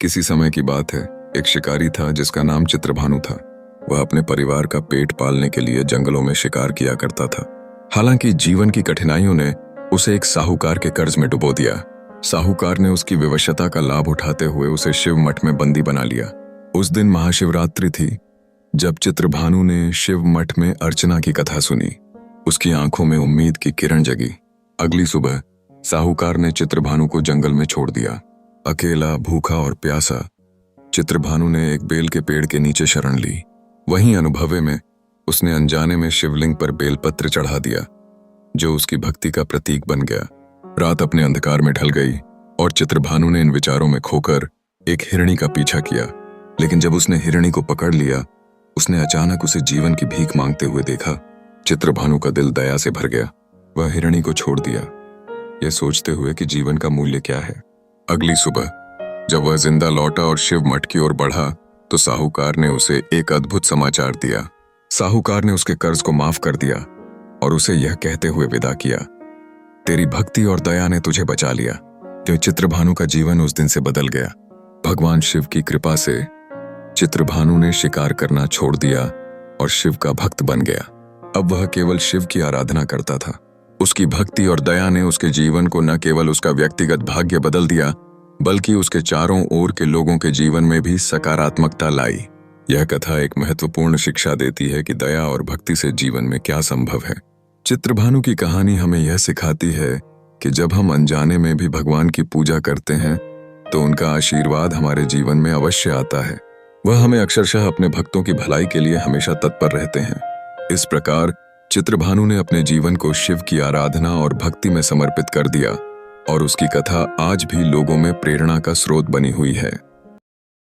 किसी समय की बात है। एक शिकारी था जिसका नाम चित्रभानु था। वह अपने परिवार का पेट पालने के लिए जंगलों में शिकार किया करता था। हालांकि जीवन की कठिनाइयों ने उसे एक साहूकार के कर्ज में डुबो दिया। साहूकार ने उसकी विवशता का लाभ उठाते हुए उसे शिव मठ में बंदी बना लिया। उस दिन महाशिवरात्रि थी। जब चित्रभानु ने शिव मठ में अर्चना की कथा सुनी, उसकी आंखों में उम्मीद की किरण जगी। अगली सुबह साहूकार ने चित्रभानु को जंगल में छोड़ दिया। अकेला, भूखा और प्यासा चित्रभानु ने एक बेल के पेड़ के नीचे शरण ली। वहीं अनुभवे में उसने अनजाने में शिवलिंग पर बेलपत्र चढ़ा दिया, जो उसकी भक्ति का प्रतीक बन गया। रात अपने अंधकार में ढल गई और चित्रभानु ने इन विचारों में खोकर एक हिरणी का पीछा किया। लेकिन जब उसने हिरणी को पकड़ लिया, उसने अचानक उसे जीवन की भीख मांगते हुए देखा। चित्रभानु का दिल दया से भर गया। वह हिरणी को छोड़ दिया, यह सोचते हुए कि जीवन का मूल्य क्या है। अगली सुबह जब वह जिंदा लौटा और शिव मठ की ओर बढ़ा, तो साहूकार ने उसे एक अद्भुत समाचार दिया। साहूकार ने उसके कर्ज को माफ कर दिया और उसे यह कहते हुए विदा किया, तेरी भक्ति और दया ने तुझे बचा लिया। तो चित्रभानु का जीवन उस दिन से बदल गया। भगवान शिव की कृपा से चित्रभानु ने शिकार करना छोड़ दिया और शिव का भक्त बन गया। अब वह केवल शिव की आराधना करता था। उसकी भक्ति और दया ने उसके जीवन को न केवल उसका व्यक्तिगत भाग्य बदल दिया, बल्कि उसके चारों ओर के लोगों के जीवन में भी सकारात्मकता लाई। यह कथा एक महत्वपूर्ण शिक्षा देती है कि दया और भक्ति से जीवन में क्या संभव है। चित्रभानु की कहानी हमें यह सिखाती है कि जब हम अनजाने में भी भगवान की पूजा करते हैं, तो उनका आशीर्वाद हमारे जीवन में अवश्य आता है। वह हमें अक्षरशः अपने भक्तों की भलाई के लिए हमेशा तत्पर रहते हैं। इस प्रकार चित्रभानु ने अपने जीवन को शिव की आराधना और भक्ति में समर्पित कर दिया और उसकी कथा आज भी लोगों में प्रेरणा का स्रोत बनी हुई है।